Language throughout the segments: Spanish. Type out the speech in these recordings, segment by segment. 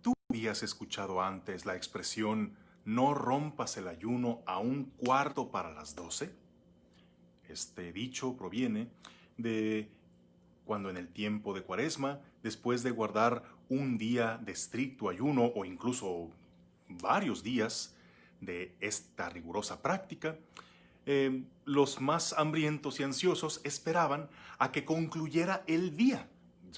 ¿Tú habías escuchado antes la expresión no rompas el ayuno a un cuarto para las 12? Este dicho proviene de cuando en el tiempo de Cuaresma, después de guardar un día de estricto ayuno o incluso varios días de esta rigurosa práctica, los más hambrientos y ansiosos esperaban a que concluyera el día.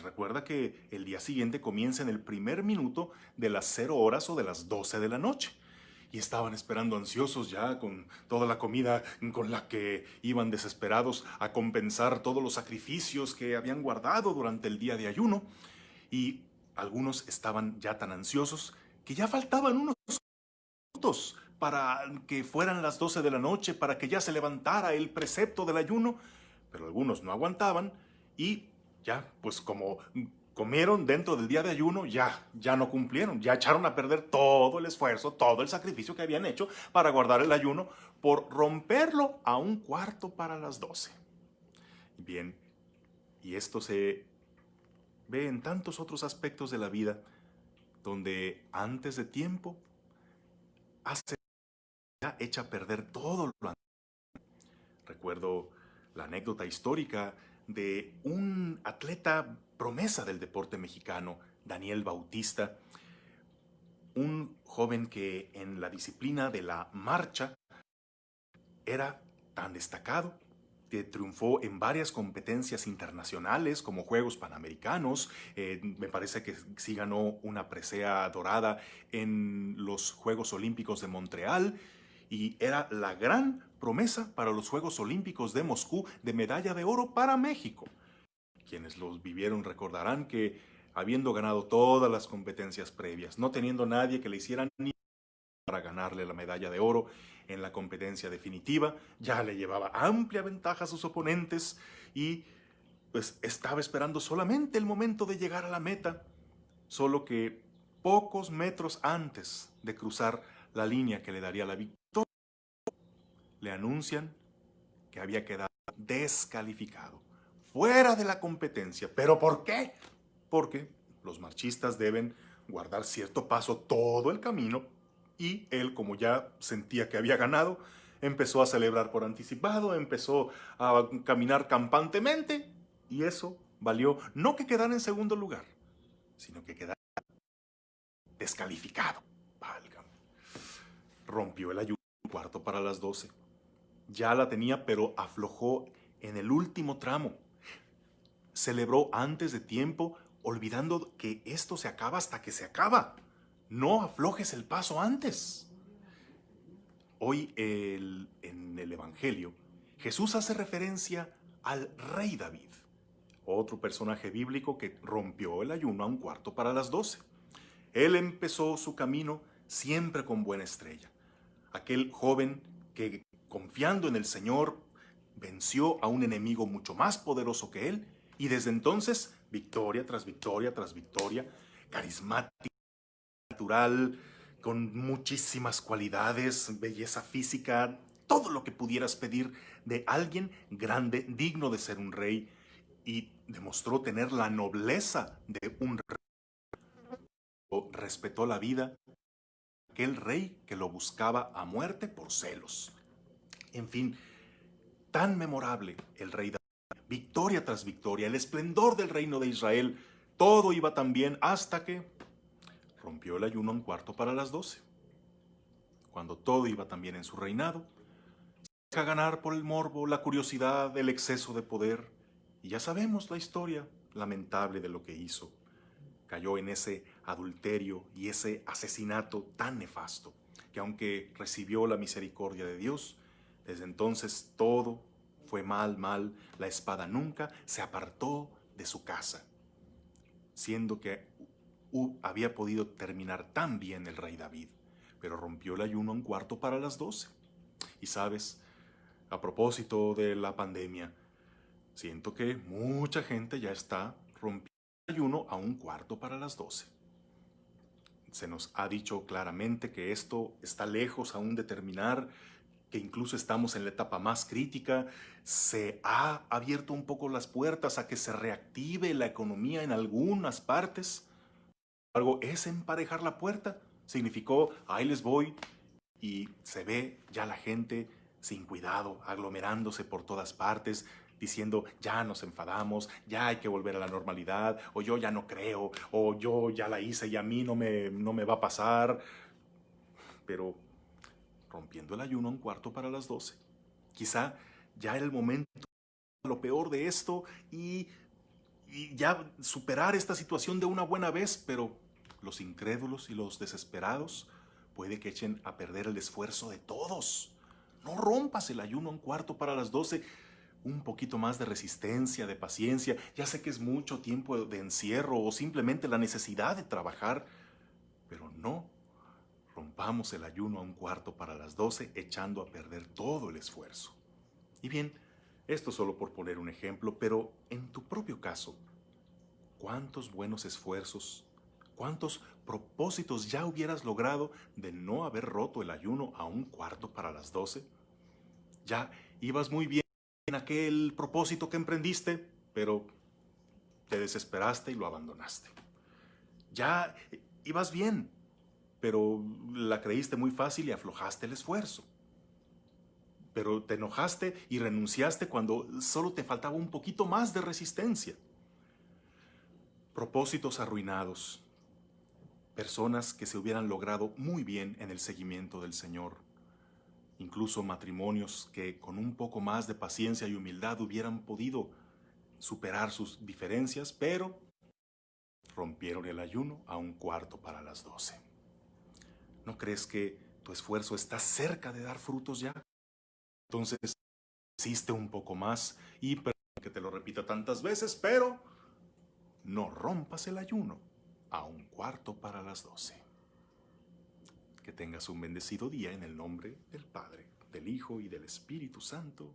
Recuerda que el día siguiente comienza en el primer minuto de las 0 horas o de las 12 de la noche. Y estaban esperando ansiosos ya con toda la comida con la que iban desesperados a compensar todos los sacrificios que habían guardado durante el día de ayuno. Y algunos estaban ya tan ansiosos que ya faltaban unos minutos para que fueran las 12 de la noche, para que ya se levantara el precepto del ayuno, pero algunos no aguantaban y ya, pues como comieron dentro del día de ayuno, ya no cumplieron, ya echaron a perder todo el esfuerzo, todo el sacrificio que habían hecho para guardar el ayuno por romperlo a un cuarto para las 12. Bien, y esto se ve en tantos otros aspectos de la vida, donde antes de tiempo hace ya echa a perder todo lo anterior. Recuerdo la anécdota histórica de un atleta promesa del deporte mexicano, Daniel Bautista, un joven que en la disciplina de la marcha era tan destacado que triunfó en varias competencias internacionales como Juegos Panamericanos. Me parece que sí ganó una presea dorada en los Juegos Olímpicos de Montreal y era la gran promesa para los Juegos Olímpicos de Moscú de medalla de oro para México. Quienes los vivieron recordarán que habiendo ganado todas las competencias previas, no teniendo nadie que le hiciera ni para ganarle la medalla de oro en la competencia definitiva, ya le llevaba amplia ventaja a sus oponentes y pues estaba esperando solamente el momento de llegar a la meta, solo que pocos metros antes de cruzar la línea que le daría la victoria, le anuncian que había quedado descalificado, fuera de la competencia. ¿Pero por qué? Porque los marchistas deben guardar cierto paso todo el camino y él, como ya sentía que había ganado, empezó a celebrar por anticipado, empezó a caminar campantemente y eso valió no que quedara en segundo lugar, sino que quedara descalificado. Válgame. Rompió el ayuno cuarto para las 12. Ya la tenía, pero aflojó en el último tramo. Celebró antes de tiempo, olvidando que esto se acaba hasta que se acaba. No aflojes el paso antes. Hoy en el Evangelio, Jesús hace referencia al rey David, otro personaje bíblico que rompió el ayuno a un cuarto para las 12. Él empezó su camino siempre con buena estrella. Aquel joven que, confiando en el Señor, venció a un enemigo mucho más poderoso que él y desde entonces, victoria tras victoria tras victoria, carismático, natural, con muchísimas cualidades, belleza física, todo lo que pudieras pedir de alguien grande, digno de ser un rey, y demostró tener la nobleza de un rey. Respetó la vida de aquel rey que lo buscaba a muerte por celos. En fin, tan memorable el rey David, victoria tras victoria, el esplendor del reino de Israel, todo iba tan bien hasta que rompió el ayuno a un cuarto para las 12. Cuando todo iba tan bien en su reinado, se deja ganar por el morbo, la curiosidad, el exceso de poder, y ya sabemos la historia lamentable de lo que hizo. Cayó en ese adulterio y ese asesinato tan nefasto, que aunque recibió la misericordia de Dios, desde entonces todo fue mal, mal. La espada nunca se apartó de su casa, siendo que había podido terminar tan bien el rey David, pero rompió el ayuno a un cuarto para las 12. Y sabes, a propósito de la pandemia, siento que mucha gente ya está rompiendo el ayuno a un cuarto para las 12. Se nos ha dicho claramente que esto está lejos aún de terminar, que incluso estamos en la etapa más crítica. Se ha abierto un poco las puertas a que se reactive la economía en algunas partes. embargo, es emparejar la puerta. Significó, ahí les voy, y se ve ya la gente sin cuidado, aglomerándose por todas partes, diciendo, ya nos enfadamos, ya hay que volver a la normalidad, o yo ya no creo, o yo ya la hice y a mí no me va a pasar. Pero rompiendo el ayuno a un cuarto para las 12, quizá ya era el momento, lo peor de esto, y ya superar esta situación de una buena vez, pero los incrédulos y los desesperados puede que echen a perder el esfuerzo de todos. No rompas el ayuno a un cuarto para las 12. Un poquito más de resistencia, de paciencia. Ya sé que es mucho tiempo de encierro o simplemente la necesidad de trabajar, pero no rompamos el ayuno a un cuarto para las 12 echando a perder todo el esfuerzo. Y bien, esto solo por poner un ejemplo, pero en tu propio caso, ¿cuántos buenos esfuerzos, cuántos propósitos ya hubieras logrado de no haber roto el ayuno a un cuarto para las 12? Ya ibas muy bien en aquel propósito que emprendiste, pero te desesperaste y lo abandonaste. Ya ibas bien, pero la creíste muy fácil y aflojaste el esfuerzo. Pero te enojaste y renunciaste cuando solo te faltaba un poquito más de resistencia. Propósitos arruinados, personas que se hubieran logrado muy bien en el seguimiento del Señor, incluso matrimonios que con un poco más de paciencia y humildad hubieran podido superar sus diferencias, pero rompieron el ayuno a un cuarto para las 12. ¿No crees que tu esfuerzo está cerca de dar frutos ya? Entonces, insiste un poco más y perdón que te lo repita tantas veces, pero no rompas el ayuno a un cuarto para las 12. Que tengas un bendecido día en el nombre del Padre, del Hijo y del Espíritu Santo.